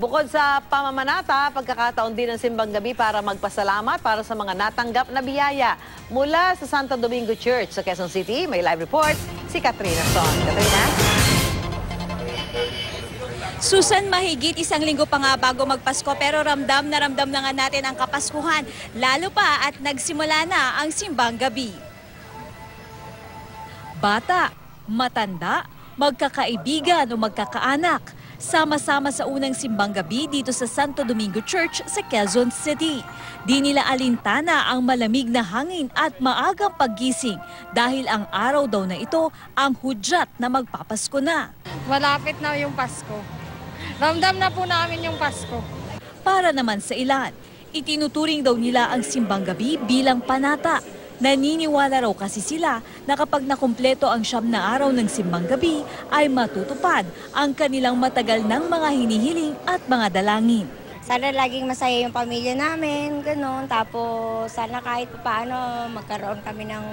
Bukod sa pamamanata, pagkakataon din ng simbang gabi para magpasalamat para sa mga natanggap na biyaya. Mula sa Santo Domingo Church sa Quezon City, may live report si Katrina Son. Katrina? Susan, mahigit isang linggo pa nga bago magpasko pero ramdam na nga natin ang Kapaskuhan. Lalo pa at nagsimula na ang simbang gabi. Bata, matanda, magkakaibigan o magkakaanak. Sama-sama sa unang simbang gabi dito sa Santo Domingo Church sa Quezon City. Di nila alintana ang malamig na hangin at maagang paggising dahil ang araw daw na ito ang hudyat na magpapasko na. Malapit na yung Pasko. Ramdam na po namin yung Pasko. Para naman sa ilan, itinuturing daw nila ang simbang gabi bilang panata. Naniniwala raw kasi sila na kapag nakumpleto ang 9 na araw ng simbang gabi ay matutupad ang kanilang matagal ng mga hinihiling at mga dalangin. Sana laging masaya yung pamilya namin, gano'n. Tapos sana kahit paano magkaroon kami ng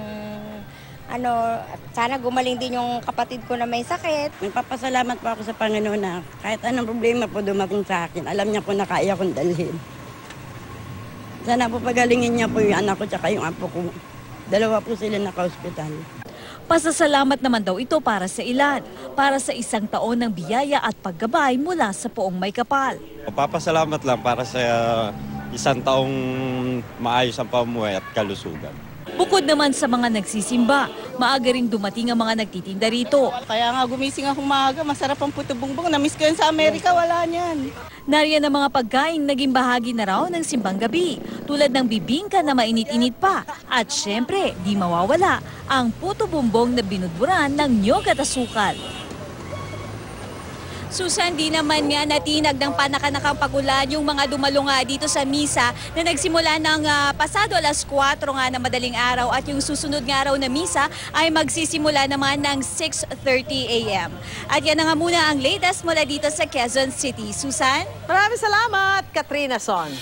sana gumaling din yung kapatid ko na may sakit. Nagpapasalamat po ako sa Panginoon na kahit anong problema po dumating sa akin, alam niya po na kaya kong dalhin. Sana po pagalingin niya po yung anak ko tsaka yung apo ko. Dalawa po sila naka-hospital. Pasasalamat naman daw ito para sa ilan, para sa isang taon ng biyaya at paggabay mula sa Poong May Kapal. Papasalamat lang para sa isang taong maayos ang pamuhay at kalusugan. Bukod naman sa mga nagsisimba, maaga ring dumating ang mga nagtitinda rito. Kaya nga gumising akong maaga, masarap ang puto bumbong. Namiss ko yan sa Amerika, wala niyan. Nariyan ang mga pagkain naging bahagi na raw ng simbang gabi, tulad ng bibingka na mainit-init pa. At syempre, di mawawala ang puto bumbong na binudburan ng niyog at asukal. Susan, di naman nga natinag ng panakanakang pagulan yung mga dumalo nga dito sa misa na nagsimula ng pasado alas 4 nga na madaling araw at yung susunod nga araw na misa ay magsisimula naman ng 6:30 a.m. At yan na nga muna ang latest mula dito sa Quezon City. Susan? Maraming salamat, Katrina Son.